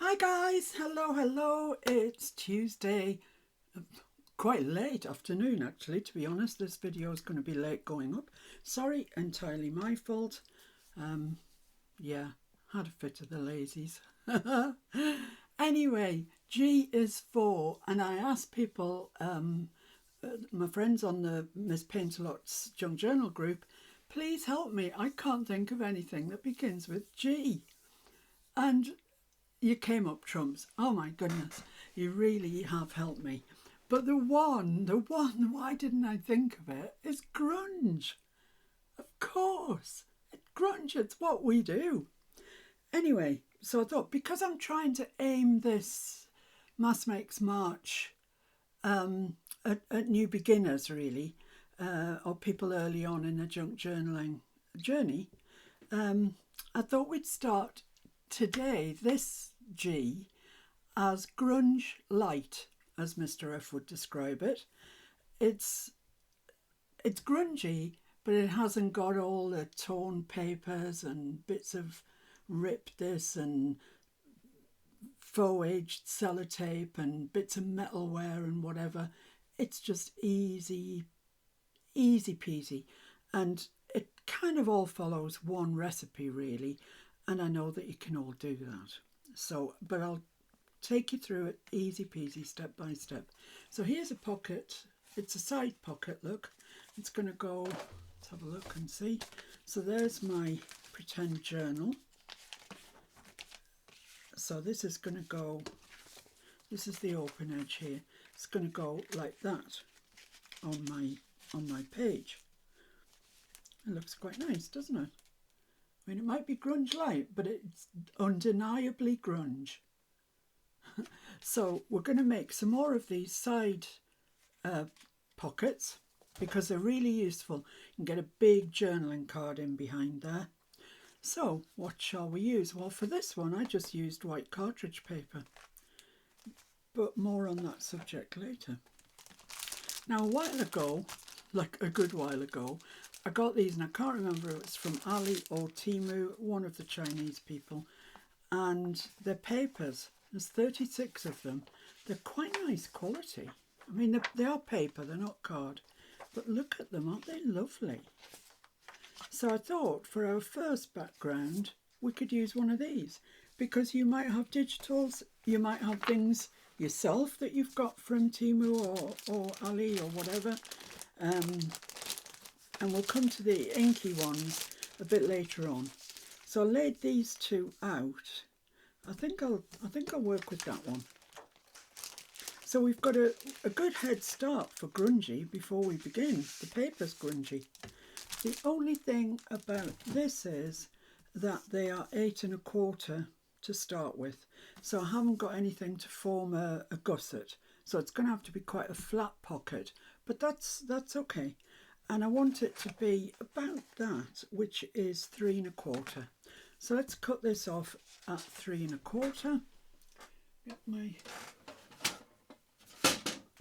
Hi guys, hello. It's Tuesday, quite late afternoon actually, to be honest. This video is going to be late going up. Sorry, entirely my fault. Um, yeah, had a fit of the lazies. Anyway, G is for, and I asked people, my friends on the Miss Paintalot's Junk Journal group, please help me. I can't think of anything that begins with G. And you came up trumps. Oh my goodness, you really have helped me. But the one, why didn't I think of it, is grunge. Of course. Grunge, it's what we do. Anyway, so I thought because I'm trying to aim this Mass Makes March at new beginners, really, or people early on in a junk journaling journey, I thought we'd start today, this G, as grunge light, as Mr. F would describe it. It's it's grungy, but it hasn't got all the torn papers and bits of ripped this and faux aged sellotape and bits of metalware and whatever. It's just easy peasy. And it kind of all follows one recipe, really. And I know that you can all do that. So, but I'll take you through it easy peasy, step by step. So here's a pocket. It's a side pocket, look. It's going to go, let's have a look and see. So there's my pretend journal. So this is going to go, this is the open edge here. It's going to go like that on my page. It looks quite nice, doesn't it? I mean, it might be grunge light, but it's undeniably grunge. So we're going to make some more of these side pockets because they're really useful. You can get a big journaling card in behind there. So what shall we use? Well, for this one I just used white cartridge paper, but more on that subject later. Now, a while ago, like a good while ago, I got these, and I can't remember if it's from Ali or Timu, one of the Chinese people, and they're papers. There's 36 of them. They're quite nice quality. I mean, they are paper, they're not card, but look at them, aren't they lovely? So I thought for our first background, we could use one of these, because you might have digitals, you might have things yourself that you've got from Timu or Ali or whatever. And we'll come to the inky ones a bit later on. So I laid these two out. I think I'll work with that one. So we've got a good head start for grungy before we begin. The paper's grungy. The only thing about this is that they are 8 1/4 to start with. So I haven't got anything to form a gusset. So it's going to have to be quite a flat pocket, but that's okay. And I want it to be about that, which is 3 1/4. So let's cut this off at 3 1/4. Get my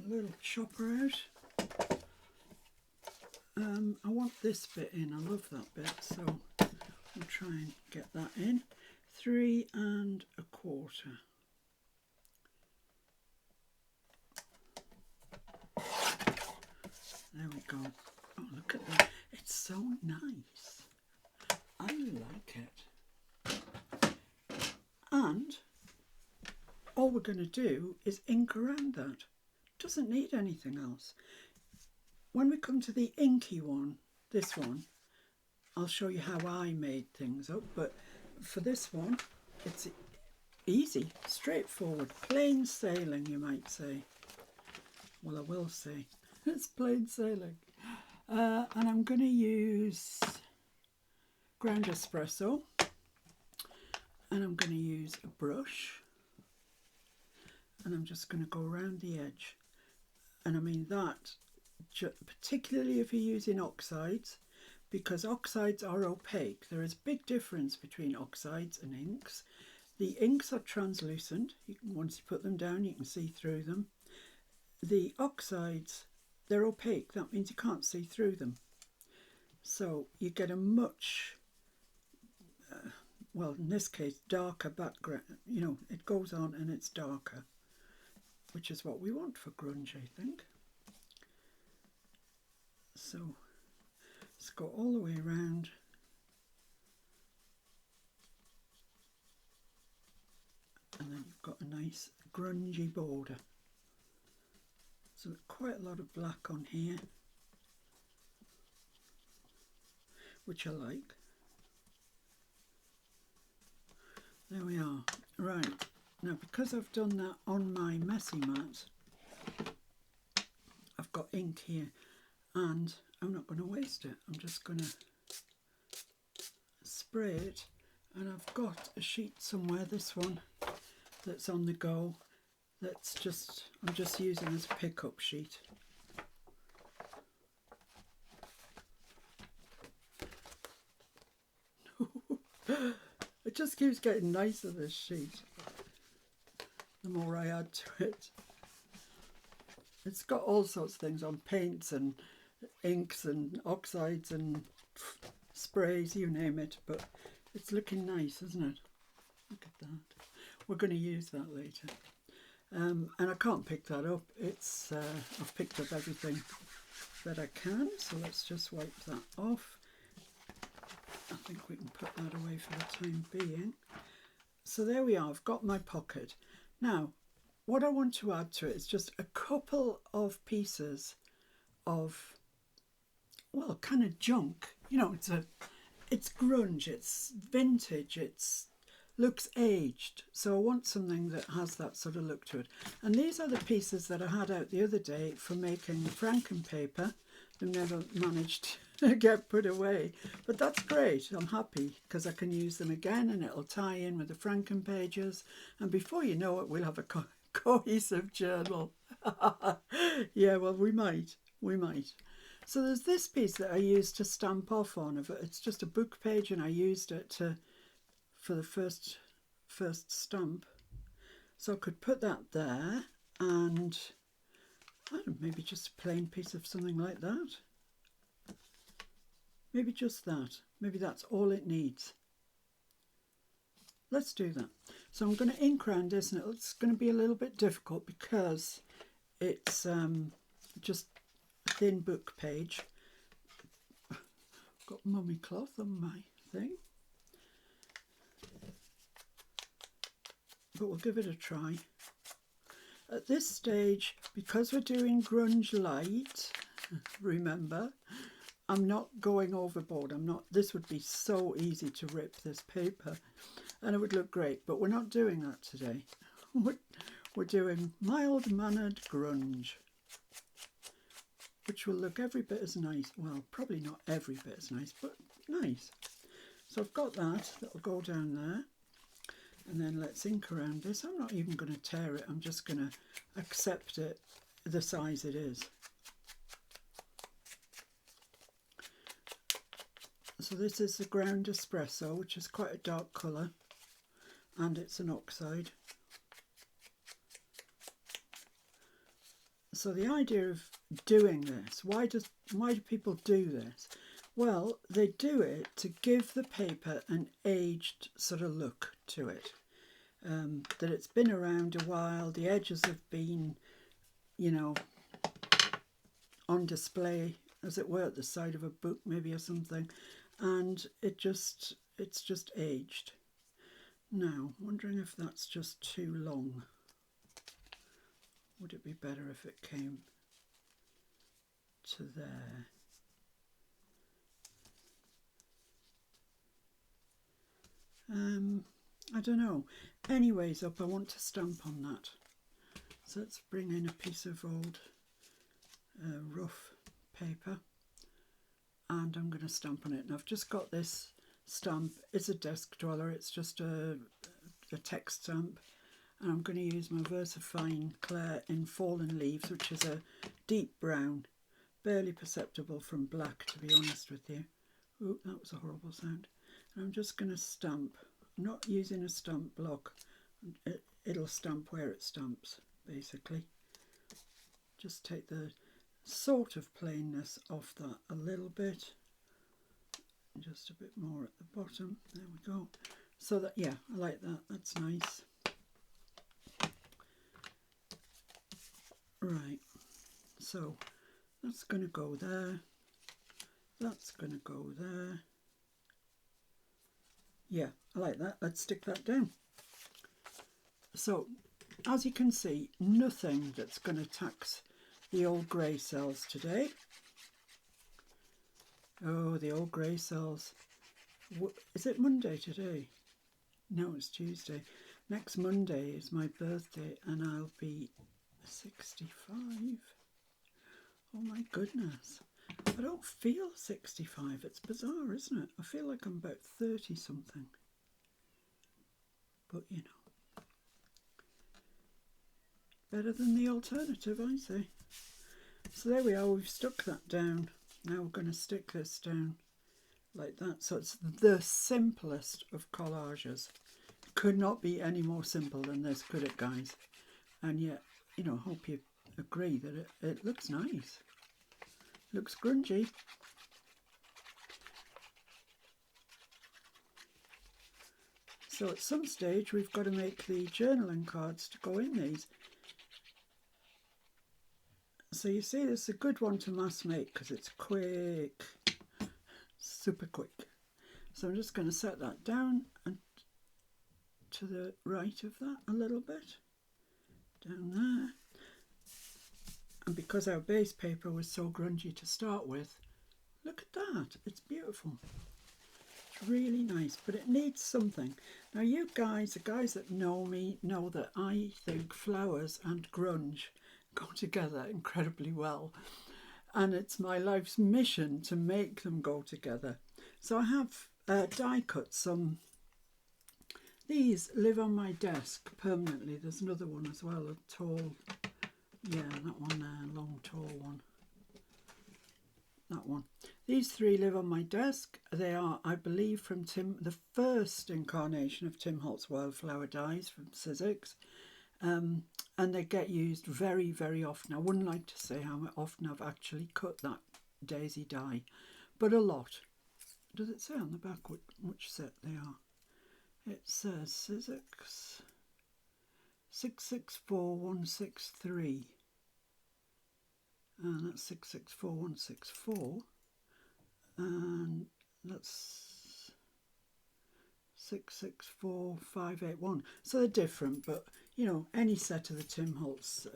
little chopper out. I want this bit in, I love that bit, so we'll try and get that in. 3 1/4. There we go. Oh, look at that. It's so nice. I like it. And all we're going to do is ink around that. Doesn't need anything else. When we come to the inky one, this one, I'll show you how I made things up, but for this one, it's easy, straightforward, plain sailing, you might say. Well, I will say, it's plain sailing. And I'm going to use ground espresso, and I'm going to use a brush, and I'm just going to go around the edge. And I mean that, particularly if you're using oxides, because oxides are opaque. There is a big difference between oxides and inks. The inks are translucent. Once you put them down, you can see through them. The oxides, they're opaque. That means you can't see through them. So you get a much well, in this case, darker background. You know, it goes on and it's darker, which is what we want for grunge, I think. So let's go all the way around. And then you've got a nice grungy border. So quite a lot of black on here, which I like. There we are. Right, now because I've done that on my messy mat, I've got ink here, and I'm not going to waste it. I'm just going to spray it, and I've got a sheet somewhere, this one, that's on the go, that's just, I'm just using as a pickup sheet. It just keeps getting nicer, this sheet, the more I add to it. It's got all sorts of things on, paints and inks and oxides and sprays, you name it, but it's looking nice, isn't it? Look at that. We're going to use that later. And I can't pick that up. It's I've picked up everything that I can, so let's just wipe that off. I think we can put that away for the time being. So there we are, I've got my pocket. Now, what I want to add to it is just a couple of pieces of, well, kind of junk. You know, it's grunge, it's vintage, it's looks aged. So I want something that has that sort of look to it. And these are the pieces that I had out the other day for making frankenpaper. They've never managed to get put away, but that's great. I'm happy because I can use them again and it'll tie in with the Franken pages, and before you know it we'll have a cohesive journal. Yeah, well, we might. So there's this piece that I used to stamp off on. It's just a book page, and I used it for the first stamp. So I could put that there, and I don't know, maybe just a plain piece of something like that. Maybe just that. Maybe that's all it needs. Let's do that. So I'm going to ink around this, and it's going to be a little bit difficult because it's just a thin book page. Got mummy cloth on my thing, but we'll give it a try. At this stage, because we're doing grunge light, remember, I'm not going overboard. This would be so easy to rip this paper and it would look great, but we're not doing that today. We're doing mild-mannered grunge, which will look every bit as nice. Well, probably not every bit as nice, but nice. So I've got that'll go down there. And then let's ink around this. I'm not even going to tear it. I'm just going to accept it the size it is. So this is the ground espresso, which is quite a dark colour, and it's an oxide. So the idea of doing this, why do people do this? Well, they do it to give the paper an aged sort of look to it. That it's been around a while, the edges have been, you know, on display, as it were, at the side of a book maybe or something, and it's just aged. Now, wondering if that's just too long. Would it be better if it came to there? I don't know. Anyways, I want to stamp on that. So let's bring in a piece of old rough paper, and I'm going to stamp on it. And I've just got this stamp. It's a desk dweller. It's just a text stamp. And I'm going to use my VersaFine Claire in Fallen Leaves, which is a deep brown, barely perceptible from black, to be honest with you. Oh, that was a horrible sound. And I'm just going to stamp. I'm not using a stamp block. It'll stamp where it stamps, basically. Just take the sort of plainness off that a little bit. Just a bit more at the bottom. There we go. So that, yeah, I like that. That's nice. Right, so that's going to go there. That's going to go there. Yeah, I like that. Let's stick that down. So, as you can see, nothing that's going to tax the old grey cells today. Oh, the old grey cells. Is it Monday today? No, it's Tuesday. Next Monday is my birthday and I'll be 65. Oh my goodness. I don't feel 65. It's bizarre, isn't it? I feel like I'm about 30 something. But you know, better than the alternative, I say. So there we are, we've stuck that down. Now we're going to stick this down like that. So it's the simplest of collages. Could not be any more simple than this, could it, guys? And yet, you know, hope you agree that it looks nice. Looks grungy. So at some stage we've got to make the journaling cards to go in these. So you see, this is a good one to mass make because it's quick, super quick. So I'm just going to set that down and to the right of that a little bit, down there. And because our base paper was so grungy to start with, look at that, it's beautiful. It's really nice, but it needs something. Now you guys, the guys that know me, know that I think flowers and grunge go together incredibly well. And it's my life's mission to make them go together. So I have die cut some. These live on my desk permanently. There's another one as well, a tall, yeah, that one there, long tall one. That one. These three live on my desk. They are, I believe, from the first incarnation of Tim Holt's Wildflower Dies from Sizzix. And they get used very, very often. I wouldn't like to say how often I've actually cut that daisy die, but a lot. Does it say on the back which set they are? It says Sizzix 664163. And that's 664164. And that's 664581. So they're different, but you know, any set of the Tim Holtz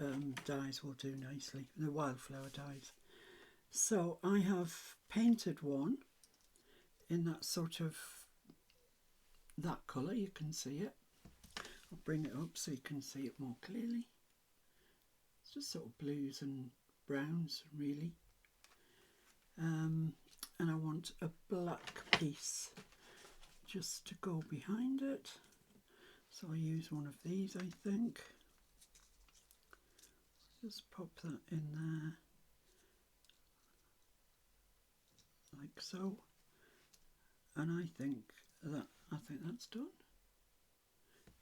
dies will do nicely, the wildflower dies. So I have painted one in that sort of, that colour, you can see it. I'll bring it up so you can see it more clearly. It's just sort of blues and browns, really. And I want a black piece just to go behind it. So I use one of these, I think. Just pop that in there, like so. And I think that's done.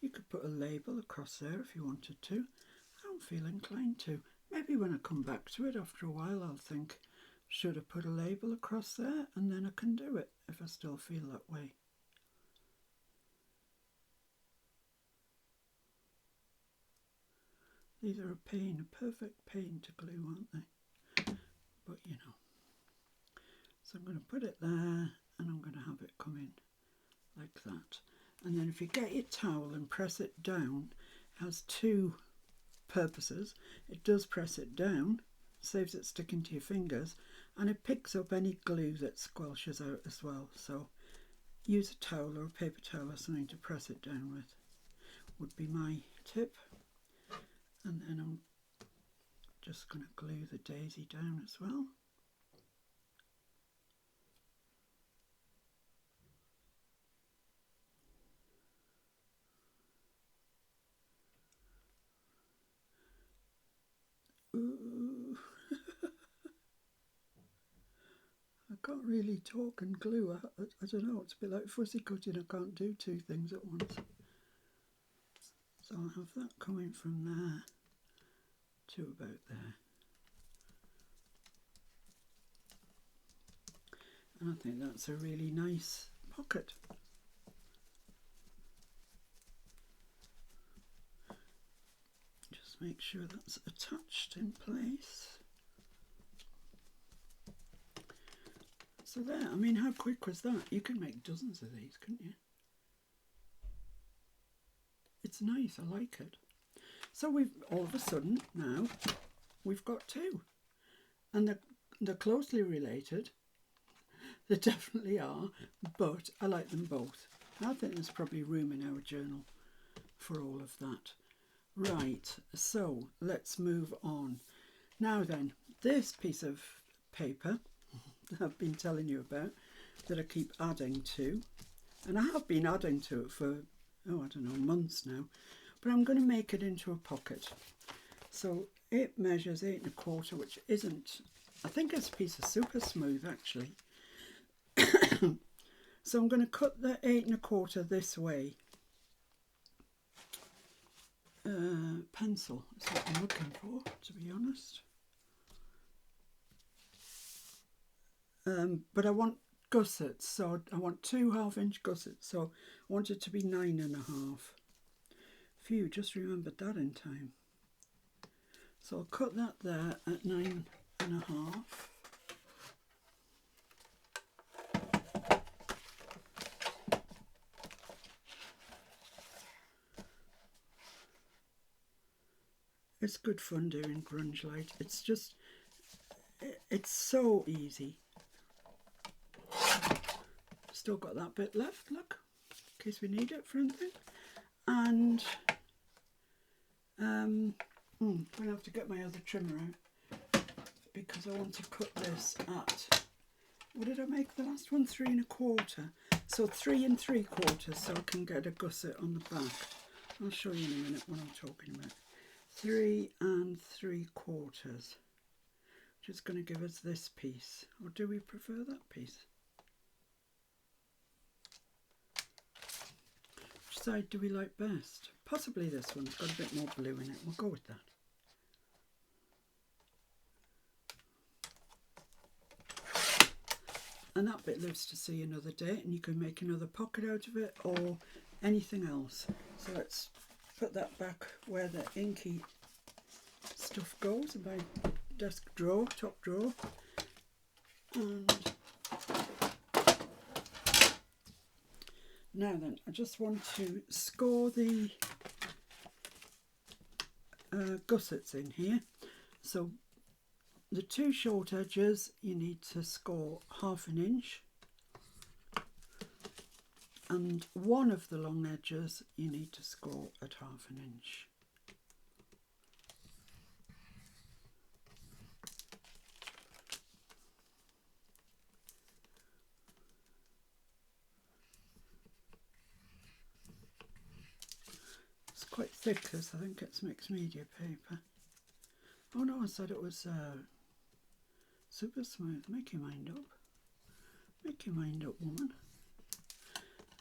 You could put a label across there if you wanted to. I don't feel inclined to. Maybe when I come back to it after a while, I'll think, should I put a label across there? And then I can do it if I still feel that way. These are a pain, a perfect pain to glue, aren't they? But you know. So I'm going to put it there and I'm going to have it come in like that. And then if you get your towel and press it down, it has two purposes. It does press it down, saves it sticking to your fingers, and it picks up any glue that squelches out as well. So use a towel or a paper towel or something to press it down with, would be my tip. And then I'm just going to glue the daisy down as well. Ooh. I can't really talk and glue. I don't know, it's a bit like fussy cutting. I can't do two things at once. So I'll have that coming from there to about there. And I think that's a really nice pocket. Just make sure that's attached in place. So there, I mean, how quick was that? You can make dozens of these, couldn't you? It's nice, I like it. So we've, all of a sudden, now, we've got two. And they're closely related. They definitely are, but I like them both. I think there's probably room in our journal for all of that. Right, so let's move on. Now then, this piece of paper that I've been telling you about, that I keep adding to, and I have been adding to it for, oh, I don't know, months now, but I'm going to make it into a pocket. So it measures 8 1/4, which isn't, I think it's a piece of super smooth actually. So I'm going to cut the 8 1/4 this way. Pencil is what I'm looking for, to be honest. But I want gussets, so I want 2 1/2-inch gussets, so I want it to be 9 1/2. Phew, just remembered that in time. So I'll cut that there at 9 1/2. It's good fun doing grunge light. It's just, it's so easy. Still got that bit left, look, in case we need it for anything. And I'm going to have to get my other trimmer out because I want to cut this at, what did I make the last one? 3 1/4. So 3 3/4, so I can get a gusset on the back. I'll show you in a minute what I'm talking about. 3 3/4, which is going to give us this piece. Or do we prefer that piece? Which side do we like best? Possibly this one. It's got a bit more blue in it. We'll go with that. And that bit lives to see another day, and you can make another pocket out of it or anything else. So let's put that back where the inky stuff goes, in my desk drawer, top drawer. And now then, I just want to score the gussets in here. So the 2 short edges you need to score 1/2 inch, and one of the long edges you need to score at 1/2 inch. It's quite thick because I think it's mixed media paper. Oh no, I said it was super smooth. Make your mind up. Make your mind up, woman.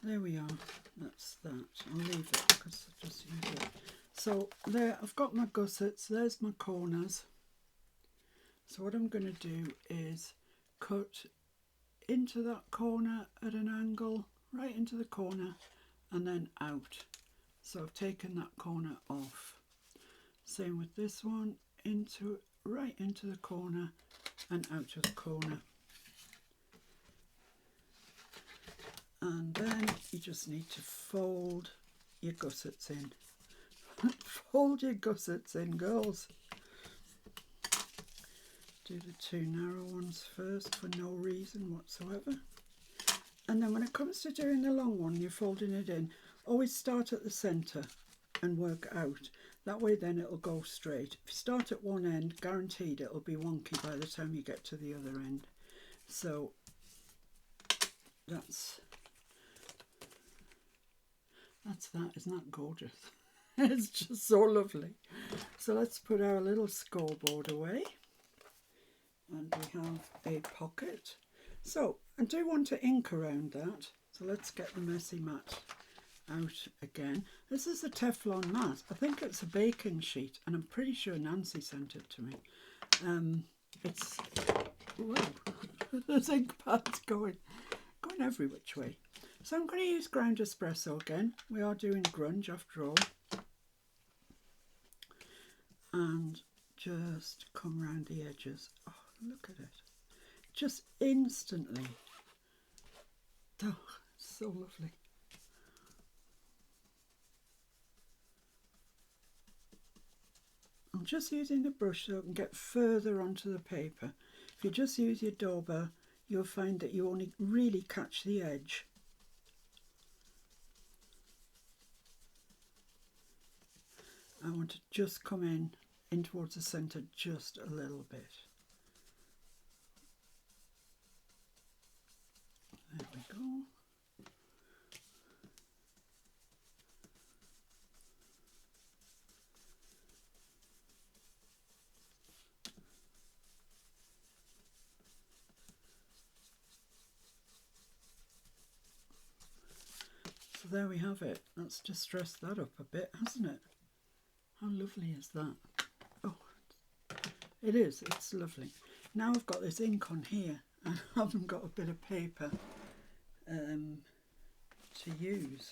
There we are. That's that. I'll leave it because I just use it. So there, I've got my gussets. There's my corners. So what I'm going to do is cut into that corner at an angle, right into the corner, and then out. So I've taken that corner off. Same with this one, right into the corner and out of the corner. And then you just need to fold your gussets in. Fold your gussets in, girls. Do the 2 narrow ones first for no reason whatsoever. And then when it comes to doing the long one, you're folding it in. Always start at the centre and work out. That way then it'll go straight. If you start at one end, guaranteed it'll be wonky by the time you get to the other end. So that's that. Isn't that gorgeous? It's just so lovely. So let's put our little scoreboard away. And we have a pocket. So I do want to ink around that. So let's get the messy mat out again. This is a Teflon mat. I think it's a baking sheet, and I'm pretty sure Nancy sent it to me. It's, whoa, there's ink pads going every which way. So I'm going to use ground espresso again. We are doing grunge after all. just come round the edges. Oh, look at it. Just instantly. Oh, so lovely. I'm just using the brush so I can get further onto the paper. If you just use your dauber, you'll find that you only really catch the edge. I want to just come in towards the centre just a little bit. There we go. So there we have it. That's just dressed that up a bit, hasn't it? How lovely is that? Oh, it is. It's lovely. Now I've got this ink on here. I haven't got a bit of paper to use.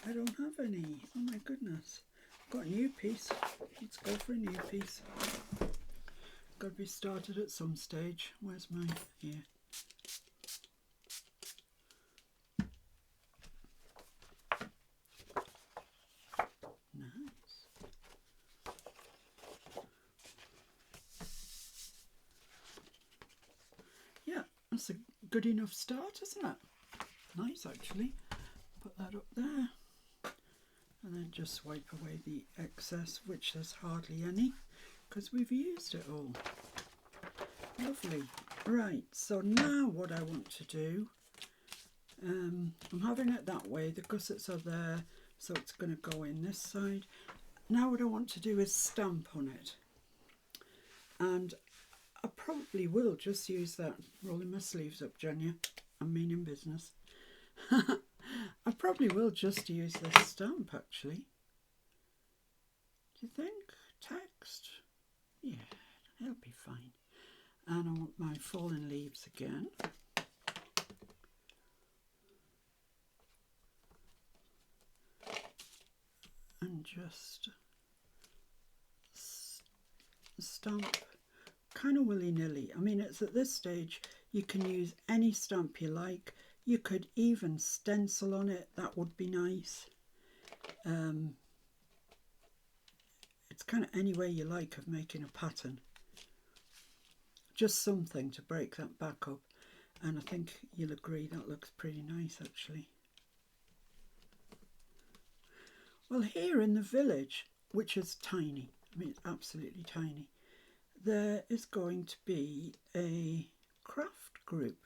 I don't have any. Oh my goodness. I've got a new piece. Let's go for a new piece. Got to be started at some stage. Where's mine? Here. That's a good enough start, isn't it? Nice, actually. Put that up there. And then just swipe away the excess, which there's hardly any, because we've used it all. Lovely. Right, so now what I want to do, I'm having it that way. The gussets are there, so it's going to go in this side. Now what I want to do is stamp on it. And I probably will just use that. Rolling my sleeves up, Jenya. I'm meaning business. I probably will just use this stamp, actually. Do you think? Text? Yeah, it'll be fine. And I want my fallen leaves again. And just stamp kind of willy-nilly. I mean, it's at this stage you can use any stamp you like. You could even stencil on it. That would be nice. It's kind of any way you like of making a pattern. Just something to break that back up. And I think you'll agree that looks pretty nice, actually. Well, here in the village, which is tiny, I mean, it's absolutely tiny, there is going to be a craft group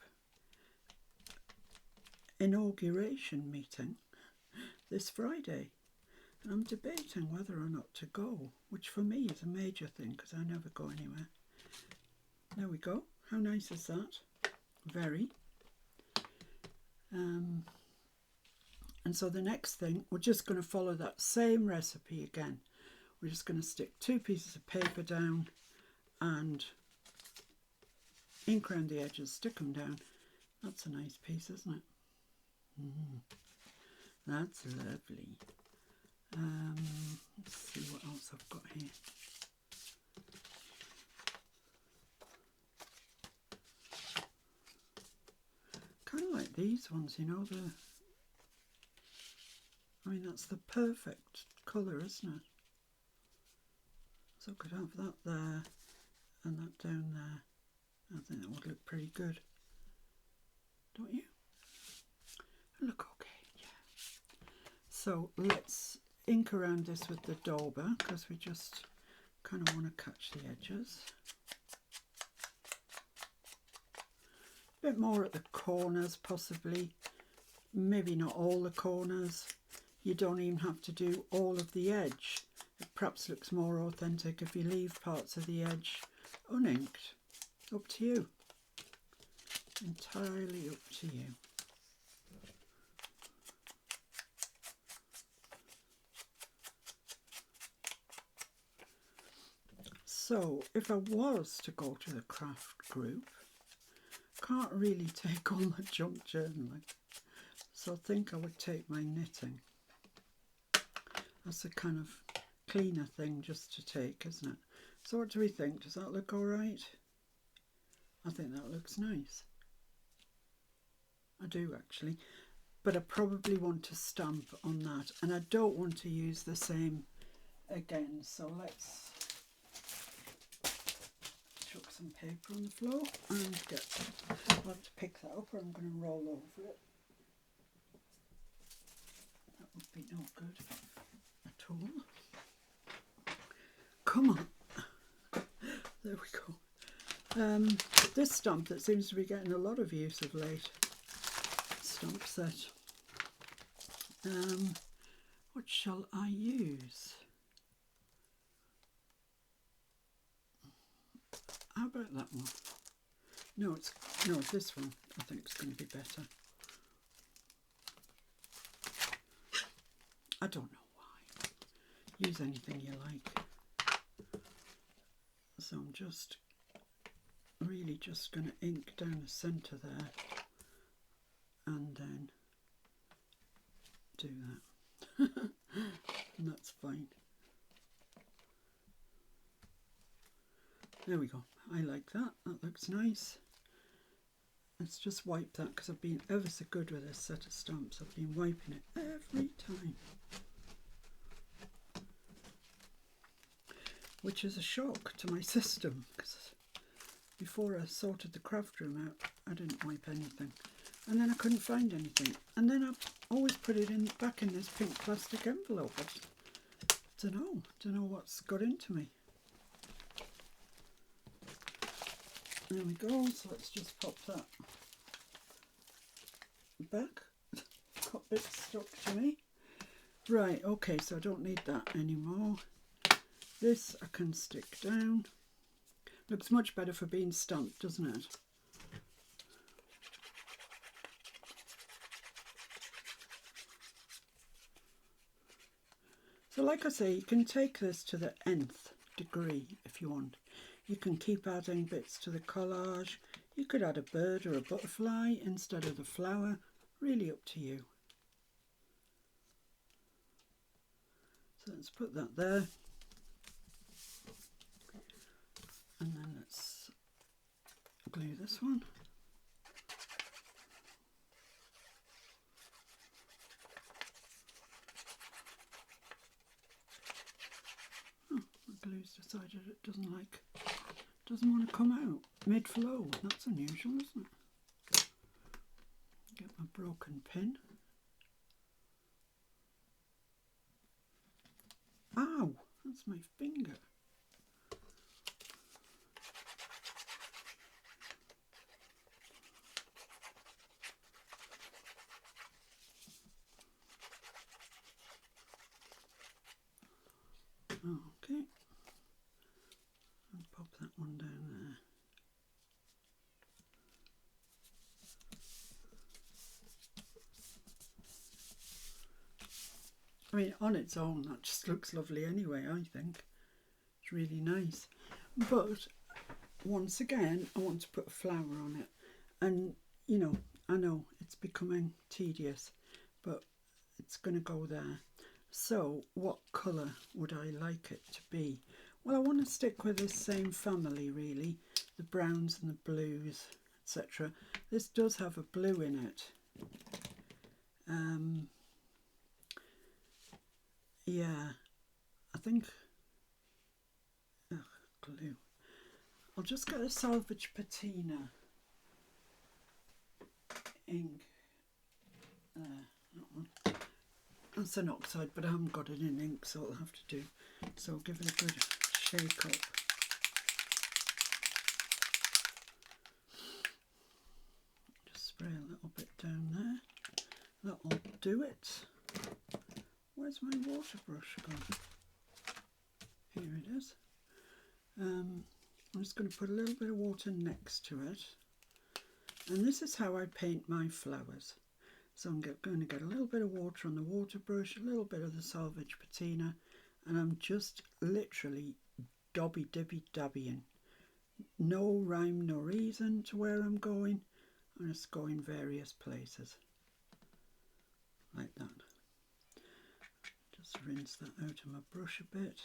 inauguration meeting this Friday. And I'm debating whether or not to go, which for me is a major thing because I never go anywhere. There we go. How nice is that? Very. And so the next thing, we're just going to follow that same recipe again. We're just going to stick 2 pieces of paper down and ink around the edges, stick them down. That's a nice piece, isn't it? That's lovely. Let's see what else I've got here. Kind of like these ones, you know, I mean, that's the perfect colour, isn't it? So I could have that there and that down there. I think that would look pretty good. Don't you? Look okay, yeah. So let's ink around this with the dauber because we just kind of want to catch the edges. A bit more at the corners possibly. Maybe not all the corners. You don't even have to do all of the edge. It perhaps looks more authentic if you leave parts of the edge uninked. Up to you. Entirely up to you. So if I was to go to the craft group, can't really take all the junk journaling. So I think I would take my knitting. That's a kind of cleaner thing just to take, isn't it? So what do we think? Does that look all right? I think that looks nice. I do actually. But I probably want to stamp on that, and I don't want to use the same again. So let's chuck some paper on the floor and I'll have to pick that up or I'm going to roll over it. That would be no good at all. Come on. There we go. This stamp that seems to be getting a lot of use of late. Stamp set. What shall I use? How about that one? No, it's this one. I think it's going to be better. I don't know why. Use anything you like. So I'm just really just going to ink down the centre there and then do that. And that's fine. There we go. I like that. That looks nice. Let's just wipe that because I've been ever so good with this set of stamps. I've been wiping it every time. Which is a shock to my system because before I sorted the craft room out, I didn't wipe anything. And then I couldn't find anything. And then I've always put it in back in this pink plastic envelope. I don't know what's got into me. There we go, so let's just pop that back. Got bits stuck to me. Right, okay, so I don't need that anymore. This I can stick down. Looks much better for being stamped, doesn't it? So like I say, you can take this to the nth degree if you want. You can keep adding bits to the collage. You could add a bird or a butterfly instead of the flower. Really up to you. So let's put that there. And then let's glue this one. Oh, the glue's decided it doesn't want to come out mid-flow. That's unusual, isn't it? Get my broken pin. Ow! That's my finger. Okay. And pop that one down there. I mean, on its own, that just looks lovely anyway, I think. It's really nice. But, once again, I want to put a flower on it. And, you know, I know it's becoming tedious, but it's going to go there. So, what colour would I like it to be? Well, I want to stick with this same family, really. The browns and the blues, etc. This does have a blue in it. Yeah, I think, glue. I'll just get a salvage patina ink. That one. That's an oxide, but I haven't got it in ink, so I'll have to do. So I'll give it a good shake up. Just spray a little bit down there. That'll do it. Where's my water brush gone? Here it is. I'm just going to put a little bit of water next to it. And this is how I paint my flowers. So I'm going to get a little bit of water on the water brush, a little bit of the salvage patina, and I'm just literally dobby-dibby-dabbying. No rhyme, no reason to where I'm going. I'm just going various places. Like that. Just rinse that out of my brush a bit.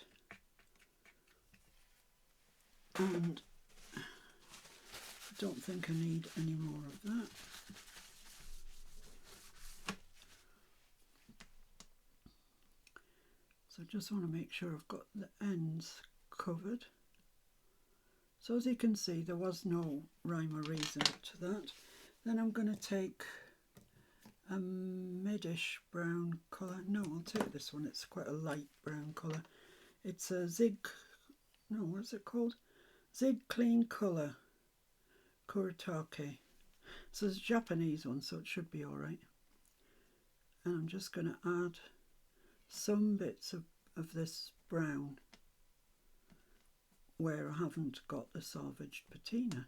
And I don't think I need any more of that. So I just want to make sure I've got the ends covered. So as you can see, there was no rhyme or reason to that. Then I'm going to take a middish brown colour. No, I'll take this one. It's quite a light brown colour. It's a what's it called? Zig Clean Colour Kuretake. So it's a Japanese one, so it should be alright. And I'm just going to add some bits of this brown where I haven't got the salvaged patina.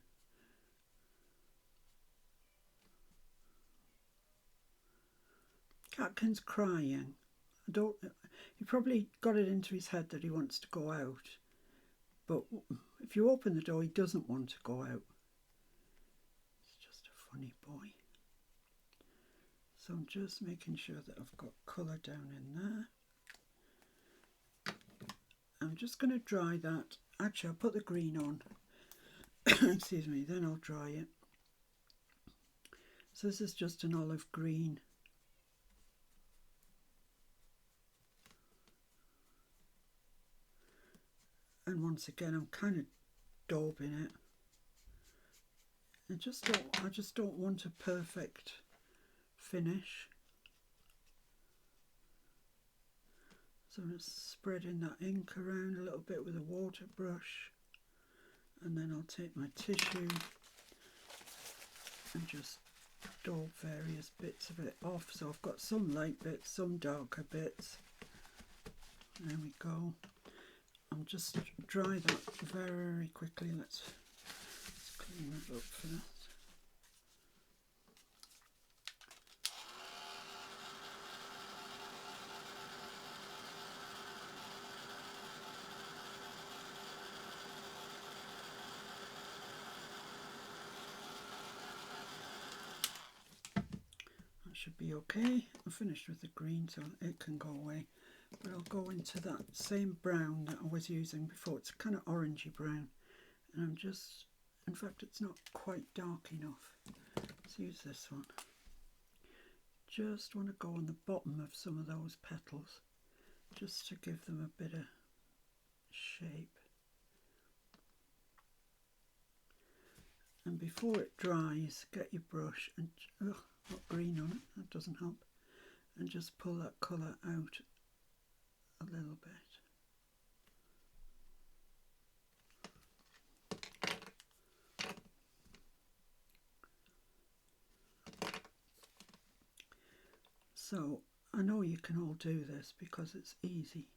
Catkin's crying. He probably got it into his head that he wants to go out, but if you open the door, he doesn't want to go out. He's just a funny boy. So I'm just making sure that I've got colour down in there. I'm just going to dry that. Actually, I'll put the green on. Excuse me, then I'll dry it. So this is just an olive green. And once again, I'm kind of daubing it. I just don't want a perfect finish. So I'm just spreading that ink around a little bit with a water brush, and then I'll take my tissue and just daub various bits of it off. So I've got some light bits, some darker bits. There we go. I'm just dry that very quickly. Let's clean that up first. That should be okay. I'm finished with the green, so it can go away. But I'll go into that same brown that I was using before. It's kind of orangey brown, and I'm just, in fact, it's not quite dark enough. Let's use this one. Just want to go on the bottom of some of those petals, just to give them a bit of shape. And before it dries, get your brush and got green on it, that doesn't help, and just pull that colour out a little bit. So I know you can all do this because it's easy.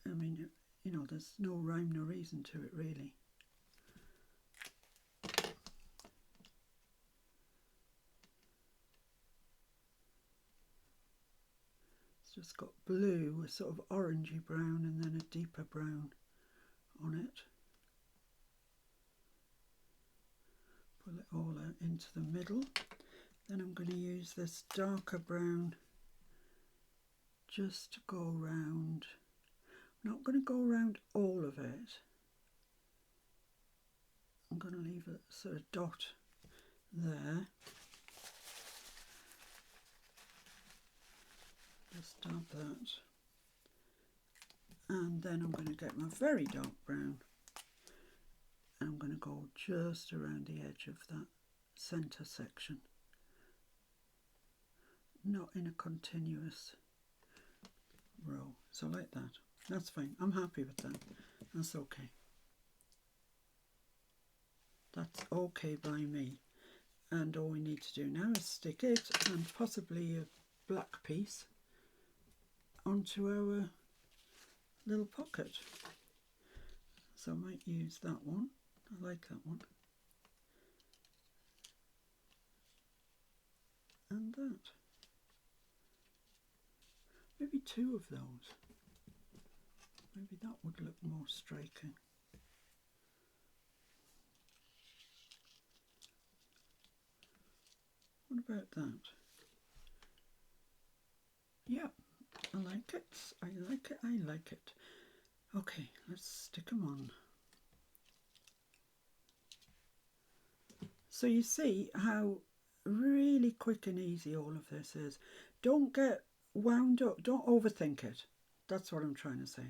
I mean, you know, there's no rhyme, no reason to it really. Just got blue, a sort of orangey brown, and then a deeper brown on it. Pull it all out into the middle. Then I'm going to use this darker brown just to go around. I'm not going to go around all of it. I'm going to leave a sort of dot there. Just dab that, and then I'm going to get my very dark brown, and I'm going to go just around the edge of that centre section, not in a continuous row. So like that. That's fine. I'm happy with that. That's okay. That's okay by me. And all we need to do now is stick it and possibly a black piece onto our little pocket. So I might use that one. I like that one. And that. Maybe two of those. Maybe that would look more striking. What about that? Yeah, it. I like it. I like it. Okay, let's stick them on. So you see how really quick and easy all of this is. Don't get wound up. Don't overthink it. That's what I'm trying to say.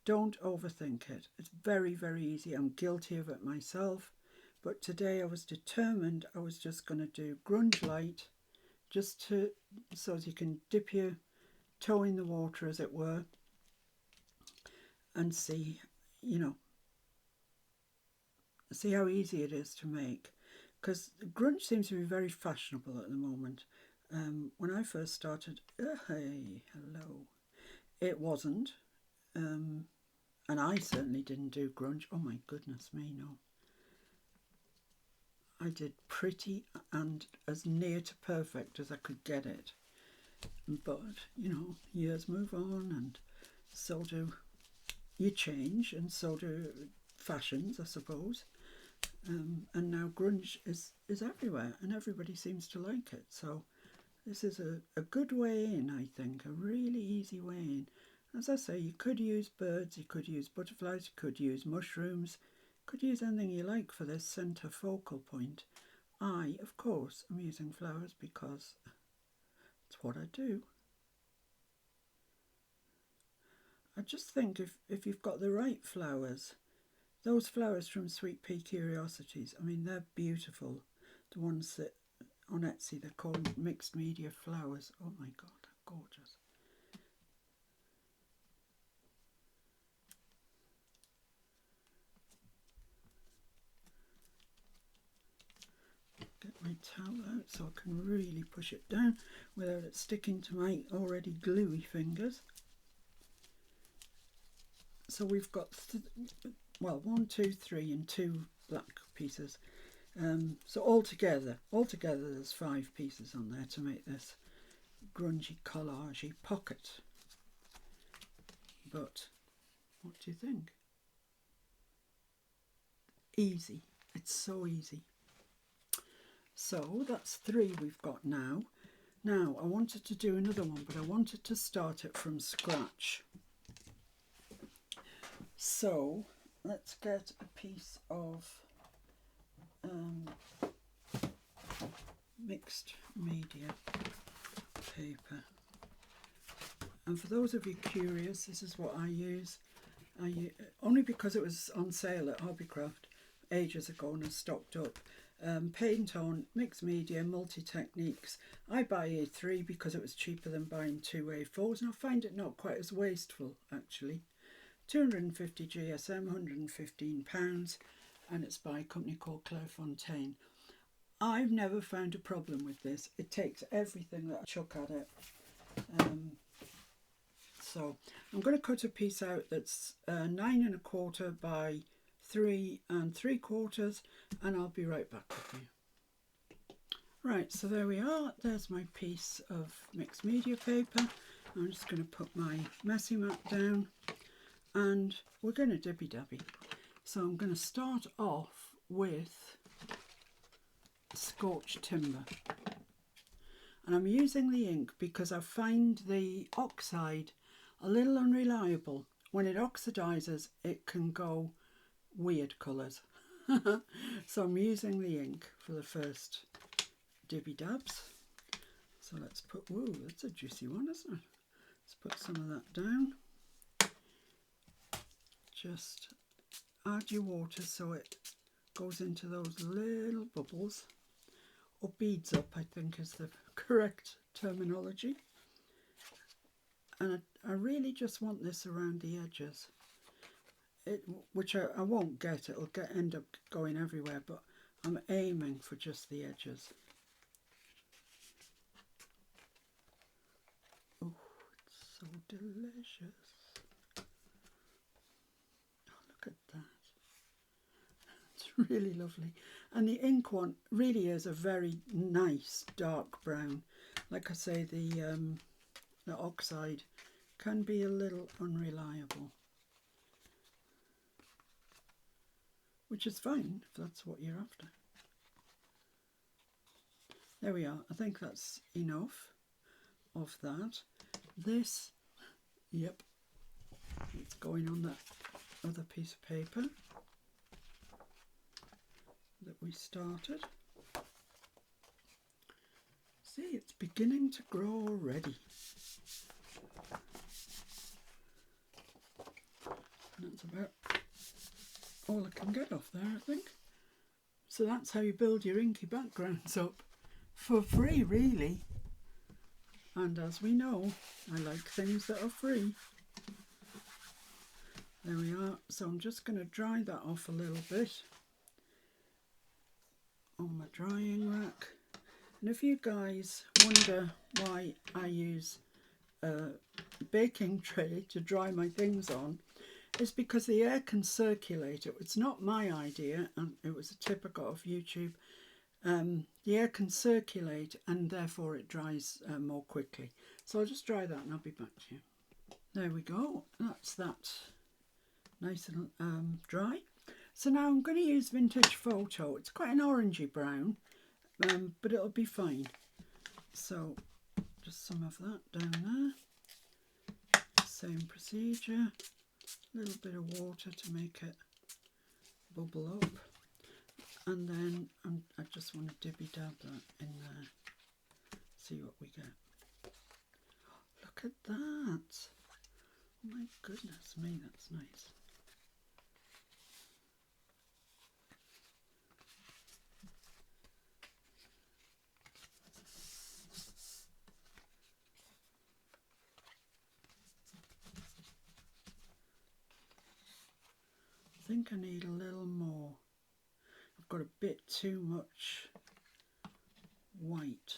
Don't overthink it. It's very, very easy. I'm guilty of it myself. But today I was determined I was just going to do grunge light, just to, so as you can dip your toe in the water, as it were, and see, you know, see how easy it is to make. Because grunge seems to be very fashionable at the moment. When I first started, hey, hello, it wasn't. And I certainly didn't do grunge. Oh my goodness me, no. I did pretty and as near to perfect as I could get it. But, you know, years move on, and so do you change, and so do fashions, I suppose. And now grunge is everywhere, and everybody seems to like it. So this is a good way in, I think, a really easy way in. As I say, you could use birds, you could use butterflies, you could use mushrooms, you could use anything you like for this centre focal point. I, of course, am using flowers because it's what I do. I just think if you've got the right flowers, those flowers from Sweet Pea Curiosities, I mean, they're beautiful. The ones that on Etsy, they're called mixed media flowers. Oh my God, they're gorgeous. Get my towel out so I can really push it down without it sticking to my already gluey fingers. So we've got, well, 1, 2, 3 and 2 black pieces. So altogether there's 5 pieces on there to make this grungy collagey pocket. But what do you think? Easy. It's so easy. So that's 3 we've got now. Now I wanted to do another one, but I wanted to start it from scratch. So let's get a piece of mixed media paper. And for those of you curious, this is what I use. Only because it was on sale at Hobbycraft ages ago and has stocked up. Paintalot, mixed media, multi-techniques. I buy A3 because it was cheaper than buying 2 A4s, and I find it not quite as wasteful actually. 250 GSM, £115, and it's by a company called Clairefontaine. I've never found a problem with this. It takes everything that I chuck at it. So I'm going to cut a piece out that's 9 1/4 by 3 3/4, and I'll be right back with you. Right, so there we are. There's my piece of mixed media paper. I'm just going to put my messy mat down, and we're going to dibby dabby. So I'm going to start off with scorched timber, and I'm using the ink because I find the oxide a little unreliable. When it oxidizes, it can go weird colours. So I'm using the ink for the first dibby dabs. So let's put, whoa, that's a juicy one, isn't it? Let's put some of that down. Just add your water so it goes into those little bubbles, or beads up, I think is the correct terminology. And I really just want this around the edges, which I won't get. It'll end up going everywhere, but I'm aiming for just the edges. Oh, it's so delicious. Oh, look at that. It's really lovely. And the ink one really is a very nice dark brown. Like I say, the oxide can be a little unreliable, which is fine if that's what you're after. There we are. I think that's enough of that. This Yep, it's going on that other piece of paper that we started. See, it's beginning to grow already. And that's about all I can get off there, I think. So that's how you build your inky backgrounds up for free, really. And as we know, I like things that are free. There we are. So I'm just going to dry that off a little bit on my drying rack. And if you guys wonder why I use a baking tray to dry my things on, it's because the air can circulate it. It's not my idea, and it was a tip I got off YouTube. The air can circulate and therefore it dries more quickly. So I'll just dry that and I'll be back to you. There we go. That's that nice and dry. So now I'm going to use Vintage Photo. It's quite an orangey brown, but it'll be fine. So just some of that down there. Same procedure. A little bit of water to make it bubble up. And then I just want to dibby dab that in there. See what we get. Look at that. Oh my goodness me, that's nice. I think I need a little more. I've got a bit too much white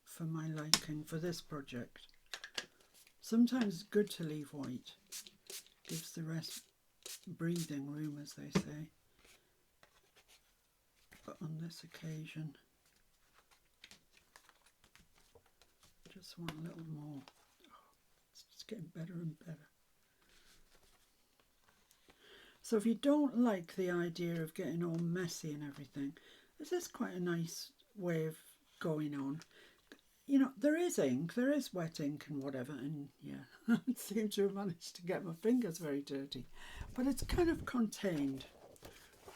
for my liking for this project. Sometimes it's good to leave white. Gives the rest breathing room, as they say. But on this occasion, just want a little more. Oh, it's just getting better and better. So if you don't like the idea of getting all messy and everything, this is quite a nice way of going on. You know, there is ink, there is wet ink and whatever, and yeah, I seem to have managed to get my fingers very dirty, but it's kind of contained.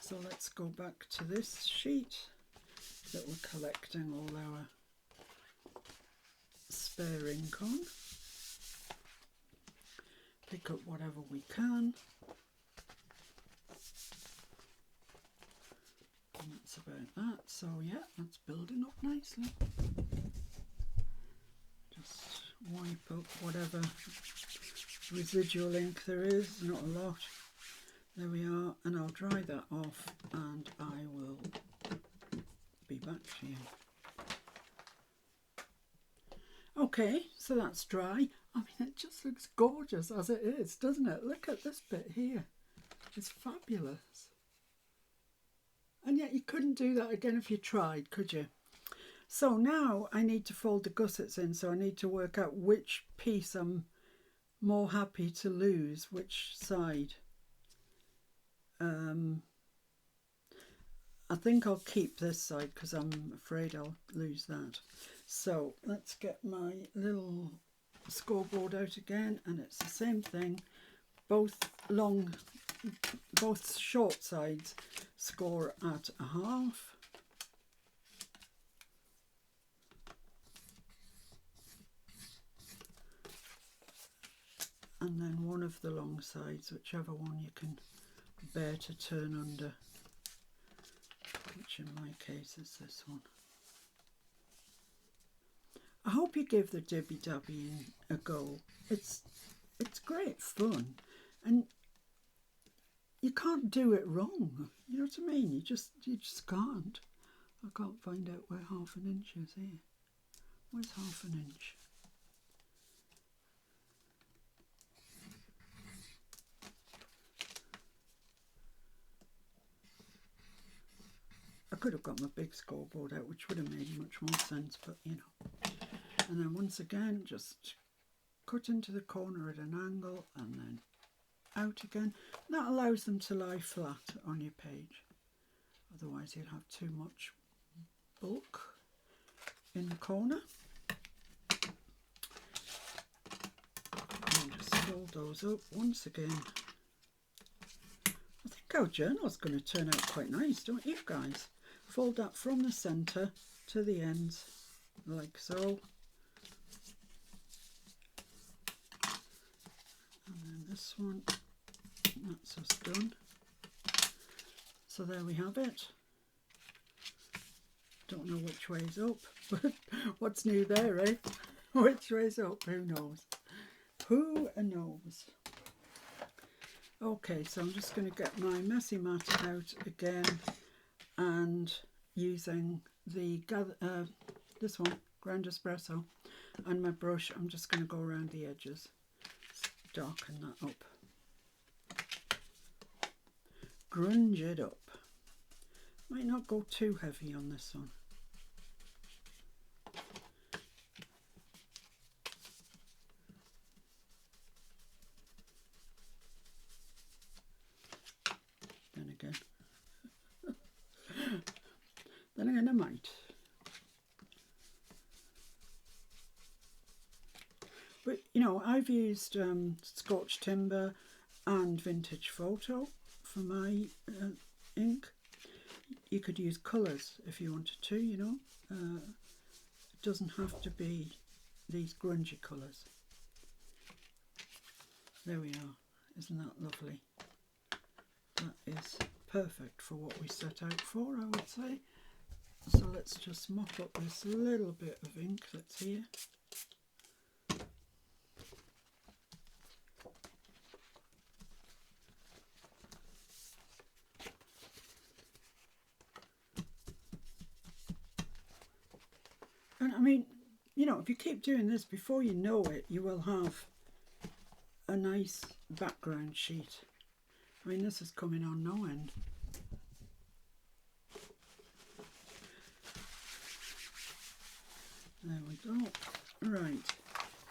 So let's go back to this sheet that we're collecting all our spare ink on. Pick up whatever we can. And that's about that. So yeah, that's building up nicely. Just wipe up whatever residual ink there is, not a lot. There we are, and I'll dry that off and I will be back to you. Okay, so that's dry. I mean, it just looks gorgeous as it is, doesn't it? Look at this bit here. It's fabulous. And yet you couldn't do that again if you tried, could you? So now I need to fold the gussets in, so I need to work out which piece I'm more happy to lose, which side. I think I'll keep this side because I'm afraid I'll lose that. So let's get my little scoreboard out again, and it's the same thing. Both short sides score at a half. And then one of the long sides, whichever one you can bear to turn under, which in my case is this one. I hope you give the dibby dabbying a go. It's great fun, and you can't do it wrong. You know what I mean? You just can't. I can't find out where half an inch is here. Where's half an inch? I could have got my big scoreboard out, which would have made much more sense, but you know. And then once again, just cut into the corner at an angle and then out again. That allows them to lie flat on your page. Otherwise you'd have too much bulk in the corner. And just fold fold those up once again. I think our journal's going to turn out quite nice, don't you guys? Fold that from the centre to the ends, like so. And then this one, that's us done. So there we have it. Don't know which way's up, but what's new there, eh? Which way's up? Who knows? Who knows? Okay, so I'm just going to get my messy mat out again, and using the this one, ground espresso, and my brush, I'm just going to go around the edges, darken that up, grunge it up. Might not go too heavy on this one. Then again I might. But you know, I've used Scotch Timber and Vintage Photo for my ink. You could use colours if you wanted to, you know. It doesn't have to be these grungy colours. There we are. Isn't that lovely? That is perfect for what we set out for, I would say. So let's just mop up this little bit of ink that's here. And I mean, you know, if you keep doing this, before you know it, you will have a nice background sheet. I mean, this is coming on no end. There we go. Right,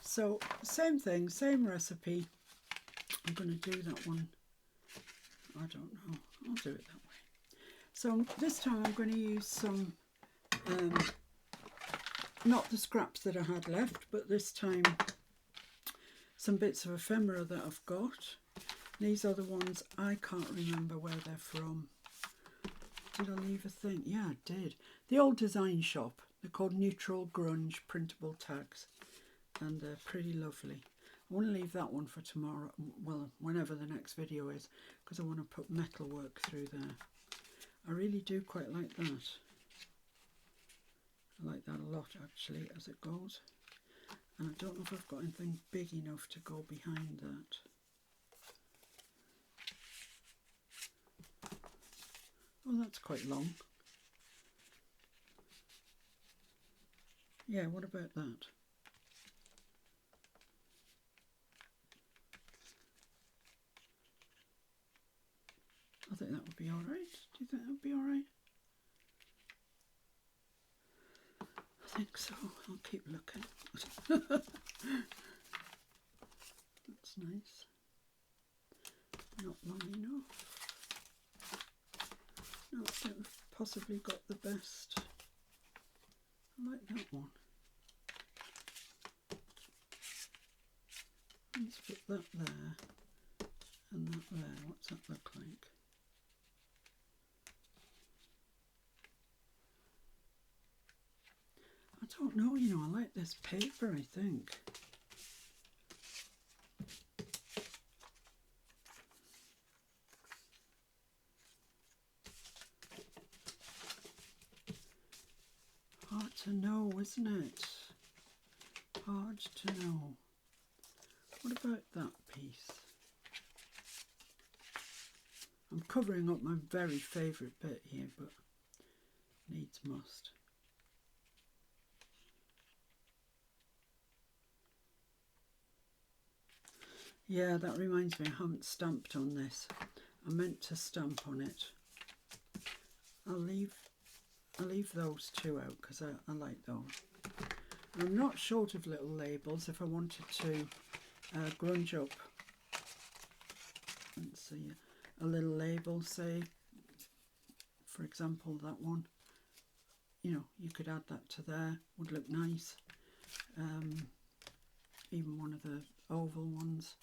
so same thing, same recipe. I'm going to do that one. I don't know. I'll do it that way. So this time I'm going to use some, not the scraps that I had left, but this time some bits of ephemera that I've got. These are the ones I can't remember where they're from. Did I leave a thing? Yeah, I did. The old design shop. They're called Neutral Grunge Printable Tags, and they're pretty lovely. I want to leave that one for tomorrow, well, whenever the next video is, because I want to put metal work through there. I really do quite like that. I like that a lot, actually, as it goes. And I don't know if I've got anything big enough to go behind that. Oh, that's quite long. Yeah, what about that? I think that would be all right. Do you think that would be all right? I think so. I'll keep looking. That's nice. Not long enough. No, I think we've possibly got the best. I like that one. Let's put that there and that there. What's that look like? I don't know, you know, I like this paper, I think. Hard to know, isn't it? Hard to know. What about that piece? I'm covering up my very favourite bit here, but needs must. Yeah, that reminds me, I haven't stamped on this. I meant to stamp on it. I'll leave those two out because I like those. I'm not short of little labels if I wanted to grunge up. Let's see, a little label, say, for example, that one. You know, you could add that to there, would look nice. Even one of the oval ones.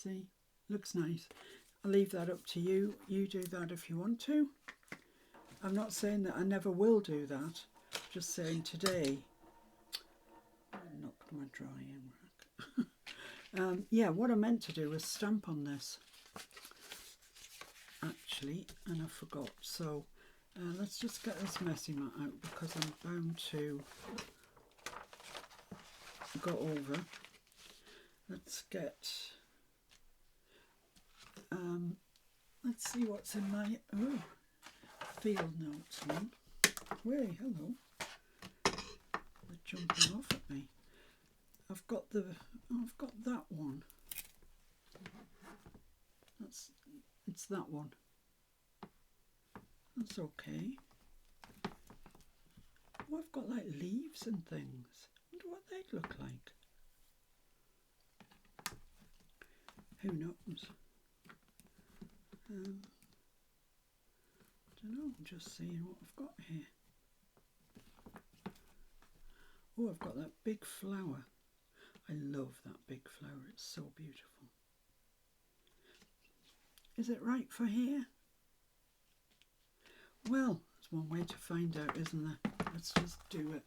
See, looks nice. I'll leave that up to you. You do that if you want to. I'm not saying that I never will do that. Just saying today. I knocked my drying rack. Yeah, what I meant to do was stamp on this, actually, and I forgot. So let's just get this messy mat out because I'm bound to go over. Let's get, let's see what's in my field notes one. Way, hello. They're jumping off at me. I've got that one. It's that one. That's okay. Oh, I've got like leaves and things. I wonder what they'd look like. Who knows? I don't know, I'm just seeing what I've got here. Oh, I've got that big flower. I love that big flower, it's so beautiful. Is it right for here? Well, there's one way to find out, isn't there? Let's just do it.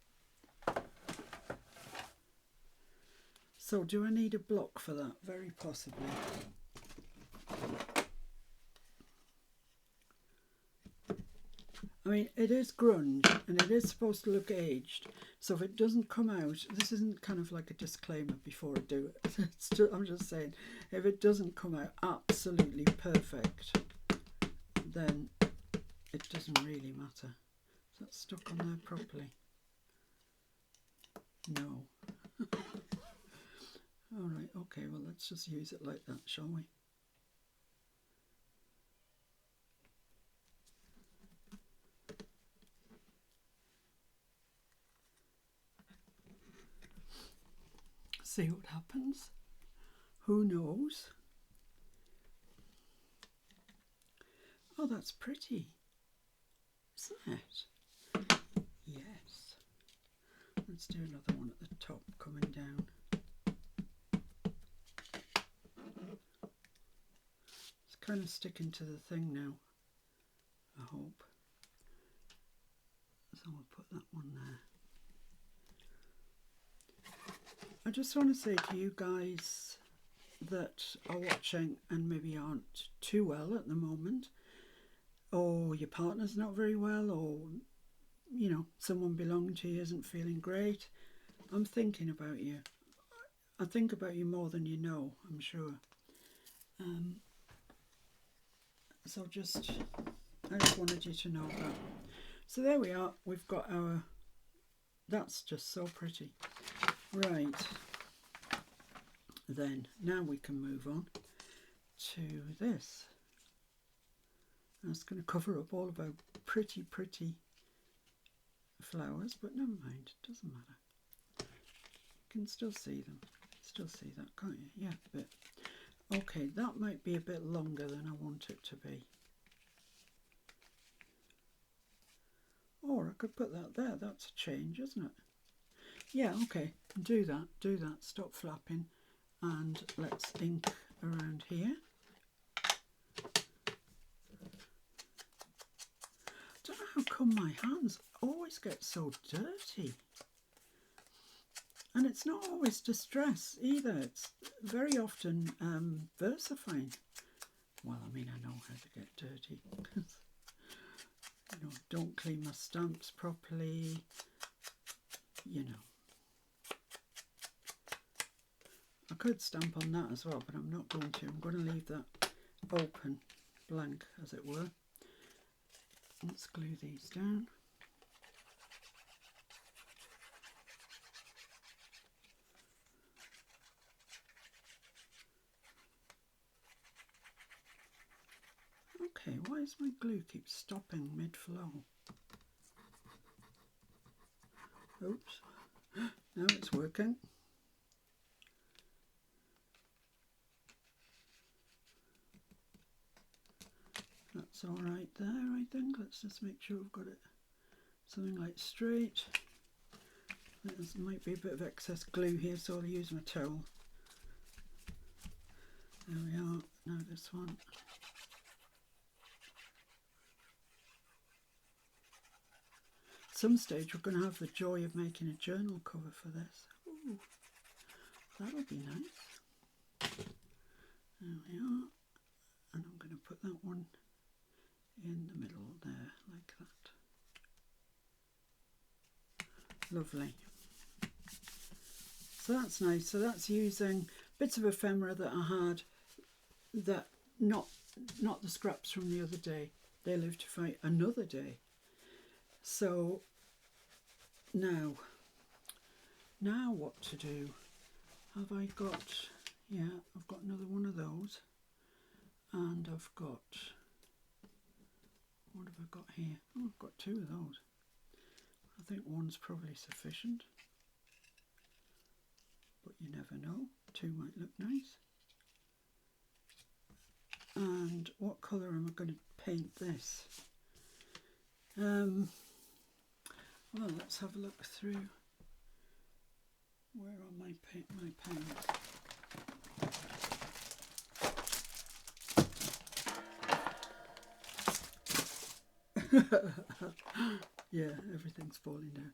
So, do I need a block for that? Very possibly. I mean, it is grunge and it is supposed to look aged. So if it doesn't come out, this isn't kind of like a disclaimer before I do it. I'm just saying, if it doesn't come out absolutely perfect, then it doesn't really matter. Is that stuck on there properly? No. All right, okay, well, let's just use it like that, shall we? See what happens. Who knows? Oh, that's pretty, isn't it? Yes. Let's do another one at the top coming down. It's kind of sticking to the thing now, I hope. So I'll put that one there. I just want to say to you guys that are watching and maybe aren't too well at the moment, or your partner's not very well, or you know, someone belonging to you isn't feeling great, I'm thinking about you. I think about you more than you know, I'm sure. So I just wanted you to know that. So there we are, we've got our, that's just so pretty. Right, then now we can move on to this. That's going to cover up all of our pretty flowers, but never mind, it doesn't matter. You can still see them, still see that, can't you? Yeah, a bit. Okay, that might be a bit longer than I want it to be. Or I could put that there, that's a change, isn't it? Yeah, okay, do that, stop flapping, and let's ink around here. I don't know how come my hands always get so dirty. And it's not always distress either, it's very often versifying. Well, I mean, I know how to get dirty, because, you know, don't clean my stamps properly, you know. I could stamp on that as well, but I'm not going to. I'm going to leave that open, blank, as it were. Let's glue these down. Okay, why does my glue keep stopping mid-flow? Oops, now it's working. That's all right there, I think. Let's just make sure we've got it something like straight. There might be a bit of excess glue here, so I'll use my towel. There we are. Now this one. Some stage we're going to have the joy of making a journal cover for this. Ooh, that'll be nice. There we are. And I'm going to put that one in the middle there, like that. Lovely. So that's nice. So that's using bits of ephemera that I had, that not the scraps from the other day. They live to fight another day. So now what to do? Have I got, yeah, I've got another one of those, and I've got, what have I got here? Oh, I've got two of those. I think one's probably sufficient, but you never know. Two might look nice. And what colour am I going to paint this? Well, let's have a look through. Where are my pens? Yeah, everything's falling down.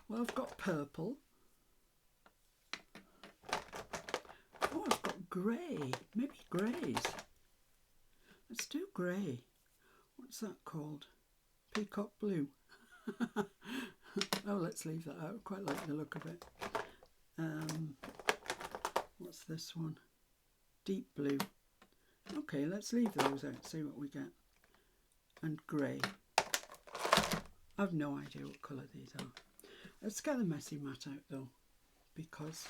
Well, I've got purple. Oh, I've got grey. Maybe greys. Let's do grey. What's that called? Peacock blue. Oh, let's leave that out. I quite like the look of it. What's this one? Deep blue. Okay, let's leave those out, see what we get. And grey. I've no idea what colour these are. Let's get the messy mat out though, because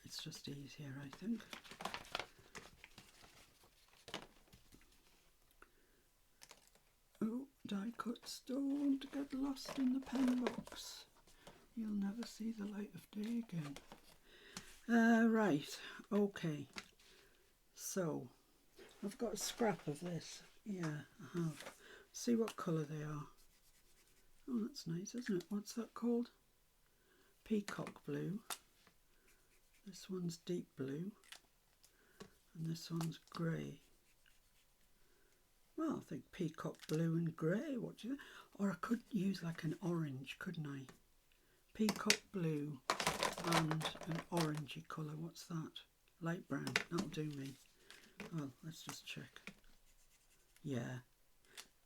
it's just easier, I think. Oh, die cuts don't get lost in the pen box. You'll never see the light of day again. Right, okay. So, I've got a scrap of this. Yeah, I have. See what colour they are. Oh, that's nice, isn't it? What's that called? Peacock blue. This one's deep blue. And this one's grey. Well, I think peacock blue and grey. What do you think? Or I could use like an orange, couldn't I? Peacock blue and an orangey colour. What's that? Light brown. That'll do me. Oh, let's just check. Yeah.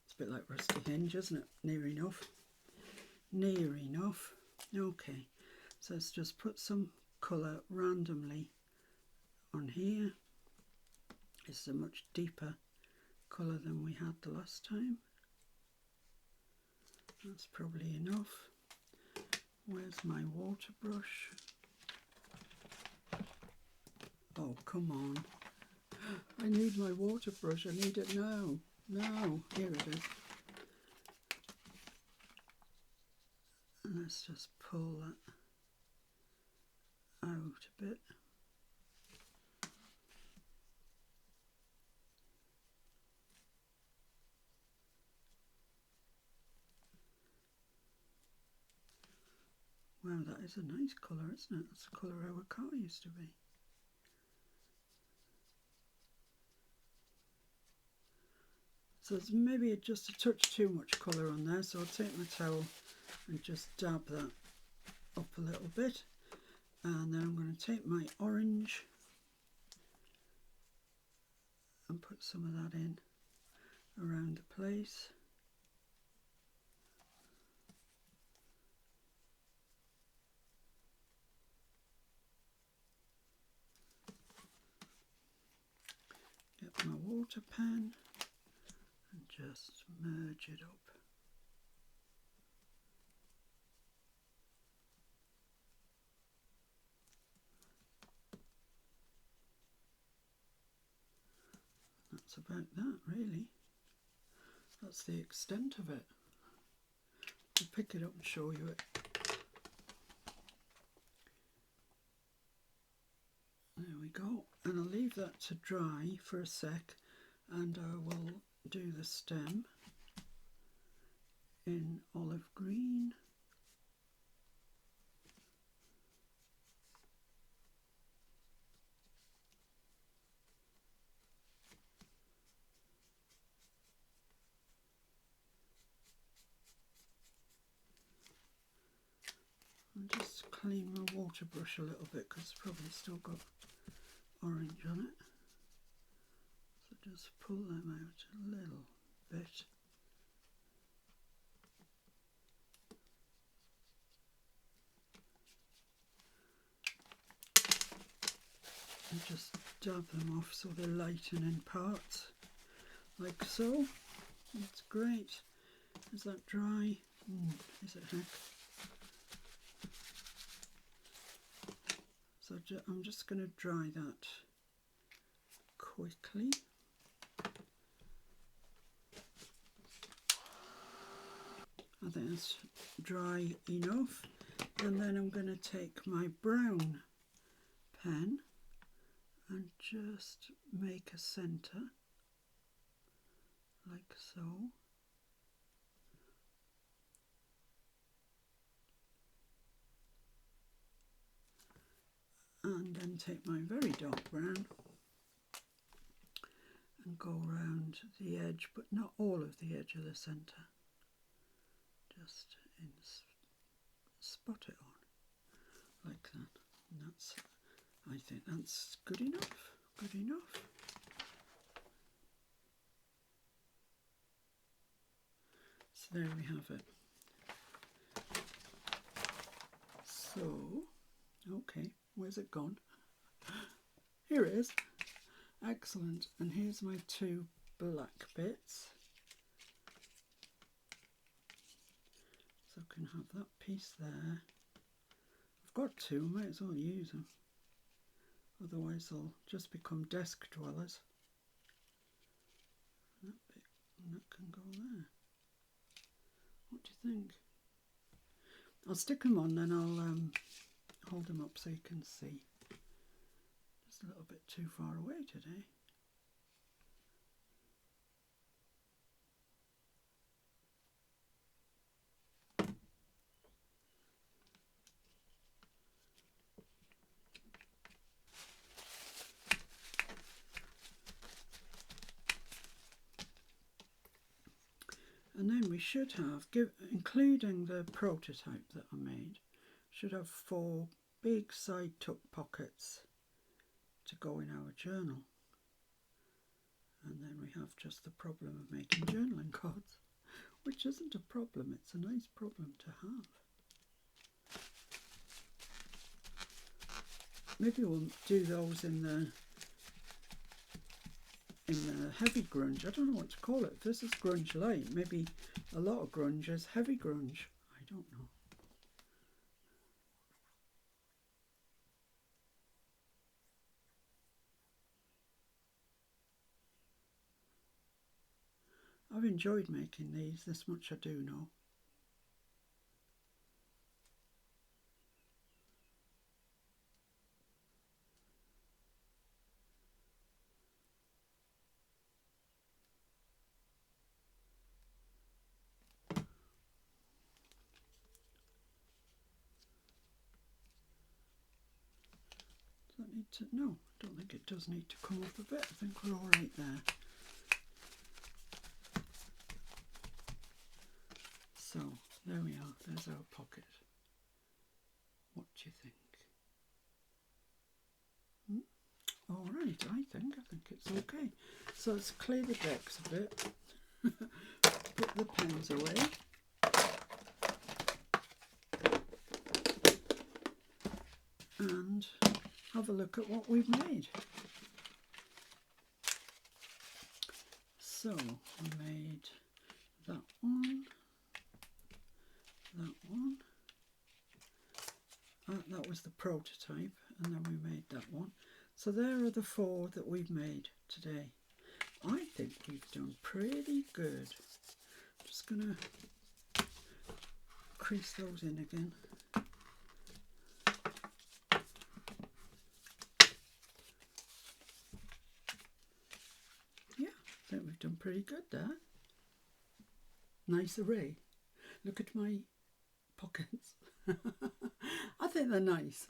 It's a bit like Rusty Hinge, isn't it? Near enough. Near enough. Okay. So let's just put some colour randomly on here. It's a much deeper colour than we had the last time. That's probably enough. Where's my water brush? Oh, come on. I need my water brush. I need it now. Now. Here it is. And let's just pull that out a bit. Wow, that is a nice colour, isn't it? That's the colour our car used to be. So it's maybe just a touch too much colour on there, so I'll take my towel and just dab that up a little bit. And then I'm going to take my orange and put some of that in around the place. Get my water pen and just merge it up. That's about that, really. That's the extent of it. I'll pick it up and show you it. There we go. And I'll leave that to dry for a sec, and I will do the stem in olive green. I'll just clean my water brush a little bit because it's probably still got orange on it. So just pull them out a little bit. And just dab them off so they lighten in parts, like so. That's great. Is that dry? Is it heck? So I'm just going to dry that quickly. I think that's dry enough. And then I'm going to take my brown pen and just make a centre, like so. And then take my very dark brown and go around the edge, but not all of the edge of the centre. Just spot it on, like that. And that's, I think that's good enough, good enough. So there we have it. So, okay, where's it gone? Here it is. Excellent. And here's my two black bits. So I can have that piece there. I've got two, I might as well use them. Otherwise they'll just become desk dwellers. That bit, and that can go there. What do you think? I'll stick them on, then I'll hold them up so you can see. Just a little bit too far away today. And then we should have, including the prototype that I made, should have 4 big side tuck pockets to go in our journal. And then we have just the problem of making journaling cards, which isn't a problem, it's a nice problem to have. Maybe we'll do those in the heavy grunge. I don't know what to call it. If this is grunge light, maybe a lot of grunge is heavy grunge. I don't know. I've enjoyed making these, this much I do know. No, I don't think it does need to come off a bit. I think we're all right there. So, there we are. There's our pocket. What do you think? All right, I think it's okay. So let's clear the decks a bit. Put the pens away. And have a look at what we've made. So we made that one, that one. That was the prototype, and then we made that one. So there are the 4 that we've made today. I think we've done pretty good. I'm just going to crease those in again. Yeah, I think we've done pretty good there. Nice array. Look at my pockets. I think they're nice.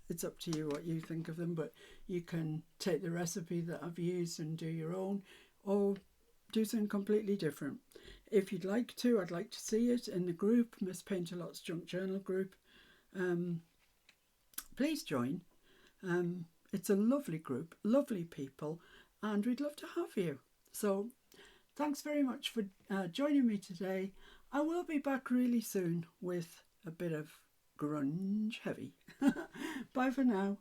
It's up to you what you think of them, but you can take the recipe that I've used and do your own, or do something completely different. If you'd like to, I'd like to see it in the group, Miss Paintalot's Junk Journal group, please join. It's a lovely group, lovely people, and we'd love to have you. So thanks very much for joining me today. I will be back really soon with a bit of grunge heavy. Bye for now.